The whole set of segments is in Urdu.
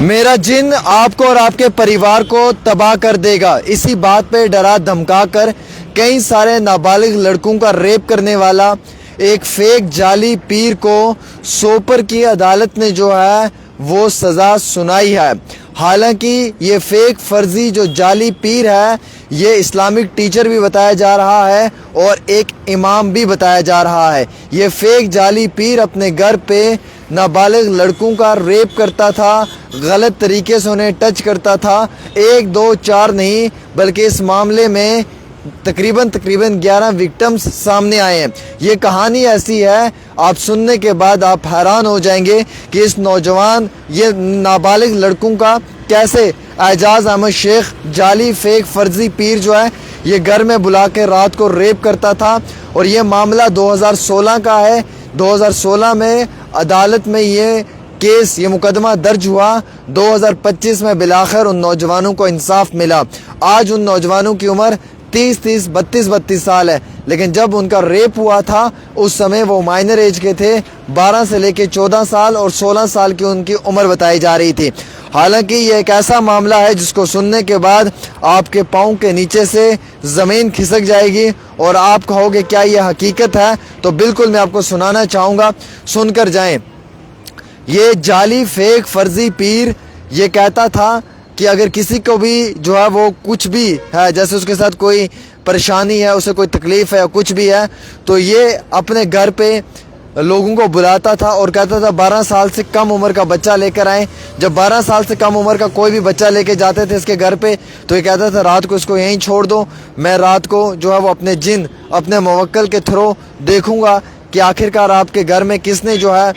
میرا جن آپ کو اور آپ کے پریوار کو تباہ کر دے گا، اسی بات پہ ڈرا دھمکا کر کئی سارے نابالغ لڑکوں کا ریپ کرنے والا ایک فیک جعلی پیر کو سوپر کی عدالت نے جو ہے وہ سزا سنائی ہے۔ حالانکہ یہ فیک فرضی جو جعلی پیر ہے یہ اسلامک ٹیچر بھی بتایا جا رہا ہے اور ایک امام بھی بتایا جا رہا ہے۔ یہ فیک جعلی پیر اپنے گھر پہ نابالغ لڑکوں کا ریپ کرتا تھا، غلط طریقے سے انہیں ٹچ کرتا تھا۔ ایک دو چار نہیں بلکہ اس معاملے میں تقریباً 11 وکٹمز سامنے آئے ہیں۔ یہ کہانی ایسی ہے، آپ سننے کے بعد آپ حیران ہو جائیں گے کہ اس نوجوان یہ نابالغ لڑکوں کا کیسے اعجاز احمد شیخ جعلی فیک فرضی پیر جو ہے یہ گھر میں بلا کے رات کو ریپ کرتا تھا۔ اور یہ معاملہ 2016 کا ہے۔ 2016 میں عدالت میں یہ مقدمہ درج ہوا۔ 2025 میں بالآخر ان نوجوانوں کو انصاف ملا۔ آج ان نوجوانوں کی عمر 32 سال ہے، لیکن جب ان کا ریپ ہوا تھا اس سمے وہ مائنر ایج کے تھے۔ 12 سے لے کے 14 سال اور 16 سال کی ان کی عمر بتائی جا رہی تھی۔ حالانکہ یہ ایک ایسا معاملہ ہے جس کو سننے کے بعد آپ کے پاؤں کے نیچے سے زمین کھسک جائے گی اور آپ کہو گے کیا یہ حقیقت ہے؟ تو بالکل میں آپ کو سنانا چاہوں گا، سن کر جائیں۔ یہ جعلی فیک فرضی پیر یہ کہتا تھا کہ اگر کسی کو بھی جو ہے وہ کچھ بھی ہے، جیسے اس کے ساتھ کوئی پریشانی ہے، اسے کوئی تکلیف ہے یا کچھ بھی ہے، تو یہ اپنے گھر پہ لوگوں کو بلاتا تھا اور کہتا تھا 12 سال سے کم عمر کا بچہ لے کر آئیں۔ جب 12 سال سے کم عمر کا کوئی بھی بچہ لے کے جاتے تھے اس کے گھر پہ تو یہ کہتا تھا رات کو اس کو یہیں چھوڑ دو، میں رات کو جو ہے وہ اپنے جن اپنے موکل کے تھرو دیکھوں گا کہ آخرکار آپ کے گھر میں کس نے جو ہے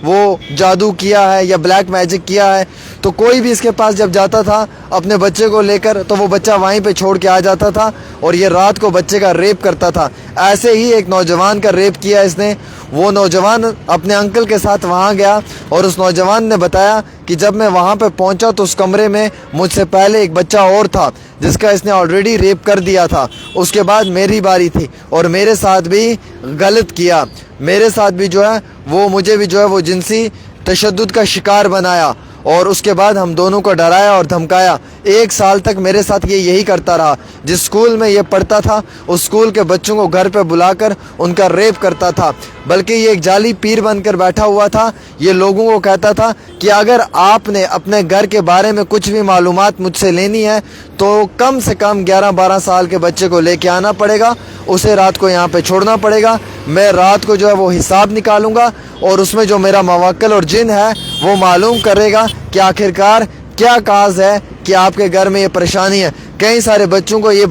وہ جادو کیا ہے یا بلیک میجک کیا ہے۔ تو کوئی بھی اس کے پاس جب جاتا تھا اپنے بچے کو لے کر تو وہ بچہ وہیں پہ چھوڑ کے آ جاتا تھا اور یہ رات کو بچے کا ریپ کرتا تھا۔ ایسے ہی ایک نوجوان کا ریپ کیا اس نے۔ وہ نوجوان اپنے انکل کے ساتھ وہاں گیا اور اس نوجوان نے بتایا کہ جب میں وہاں پہ پہنچا تو اس کمرے میں مجھ سے پہلے ایک بچہ اور تھا جس کا اس نے آلریڈی ریپ کر دیا تھا۔ اس کے بعد میری باری تھی اور میرے ساتھ بھی غلط کیا، میرے ساتھ بھی جو ہے وہ مجھے بھی جو ہے وہ جنسی تشدد کا شکار بنایا اور اس کے بعد ہم دونوں کو ڈرایا اور دھمکایا۔ 1 سال تک میرے ساتھ یہ یہی کرتا رہا۔ جس سکول میں یہ پڑھتا تھا اس سکول کے بچوں کو گھر پہ بلا کر ان کا ریپ کرتا تھا، بلکہ یہ ایک جعلی پیر بن کر بیٹھا ہوا تھا۔ یہ لوگوں کو کہتا تھا کہ اگر آپ نے اپنے گھر کے بارے میں کچھ بھی معلومات مجھ سے لینی ہے تو کم سے کم 11-12 سال کے بچے کو لے کے آنا پڑے گا، اسے رات کو یہاں پہ چھوڑنا پڑے گا، میں رات کو جو ہے وہ حساب نکالوں گا اور اس میں جو میرا موکل اور جن ہے وہ معلوم کرے گا کہ آخرکار کیا کاز ہے کہ آپ کے گھر میں یہ پریشانی ہے۔ کئی سارے بچوں کو یہ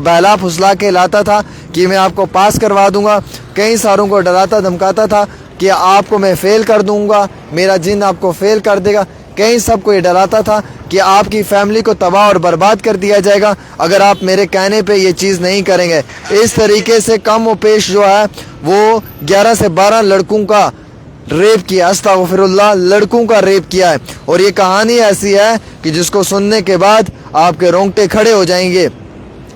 بہلا پھسلا کے لاتا تھا کہ میں آپ کو پاس کروا دوں گا، کئی ساروں کو ڈراتا دھمکاتا تھا کہ آپ کو میں فیل کر دوں گا، میرا جن آپ کو فیل کر دے گا۔ کئی سب کو یہ ڈراتا تھا کہ آپ کی فیملی کو تباہ اور برباد کر دیا جائے گا اگر آپ میرے کہنے پہ یہ چیز نہیں کریں گے۔ اس طریقے سے کم و پیش جو ہے وہ 11 سے 12 لڑکوں کا ریپ کیا، استغفر اللہ، لڑکوں کا ریپ کیا ہے۔ اور یہ کہانی ایسی ہے کہ جس کو سننے کے بعد آپ کے رونگٹے کھڑے ہو جائیں گے۔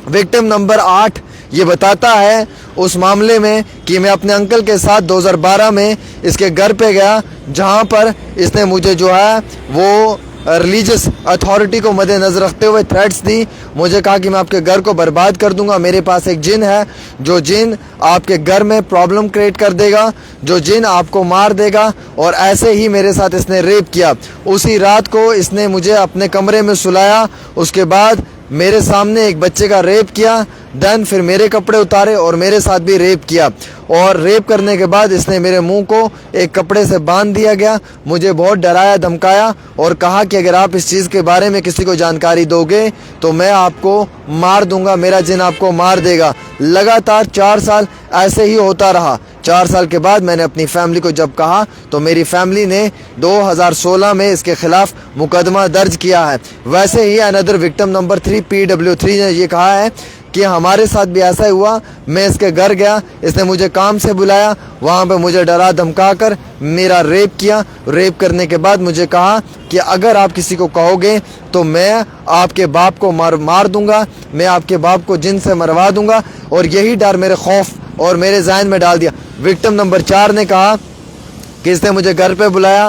وکٹم نمبر 8 یہ بتاتا ہے اس معاملے میں کہ میں اپنے انکل کے ساتھ 2012 میں اس کے گھر پہ گیا جہاں پر اس نے مجھے جو ہے وہ ریلیجس اتھارٹی کو مد نظر رکھتے ہوئے تھریٹس دی۔ مجھے کہا کہ میں آپ کے گھر کو برباد کر دوں گا، میرے پاس ایک جن ہے جو جن آپ کے گھر میں پرابلم کریٹ کر دے گا، جو جن آپ کو مار دے گا۔ اور ایسے ہی میرے ساتھ اس نے ریپ کیا۔ اسی رات کو اس نے مجھے اپنے کمرے میں سلایا، اس کے بعد میرے سامنے ایک بچے کا ریپ کیا، دین پھر میرے کپڑے اتارے اور میرے ساتھ بھی ریپ کیا۔ اور ریپ کرنے کے بعد اس نے میرے منہ کو ایک کپڑے سے باندھ دیا گیا، مجھے بہت ڈرایا دھمکایا اور کہا کہ اگر آپ اس چیز کے بارے میں کسی کو جانکاری دو گے تو میں آپ کو مار دوں گا، میرا جن آپ کو مار دے گا۔ لگاتار 4 سال ایسے ہی ہوتا رہا۔ 4 سال کے بعد میں نے اپنی فیملی کو جب کہا تو میری فیملی نے 2016 میں اس کے خلاف مقدمہ درج کیا ہے۔ ویسے ہی اندر وکٹم نمبر 3 PW3 نے یہ کہا ہے کہ ہمارے ساتھ بھی ایسا ہی ہوا۔ میں اس کے گھر گیا، اس نے مجھے کام سے بلایا، وہاں پہ مجھے ڈرا دھمکا کر میرا ریپ کیا۔ ریپ کرنے کے بعد مجھے کہا کہ اگر آپ کسی کو کہو گے تو میں آپ کے باپ کو مار دوں گا، میں آپ کے باپ کو جن سے مروا دوں گا۔ اور یہی ڈر میرے خوف اور میرے ذہن میں ڈال دیا۔ وکٹم نمبر 4 نے کہا کہ اس نے مجھے گھر پہ بلایا،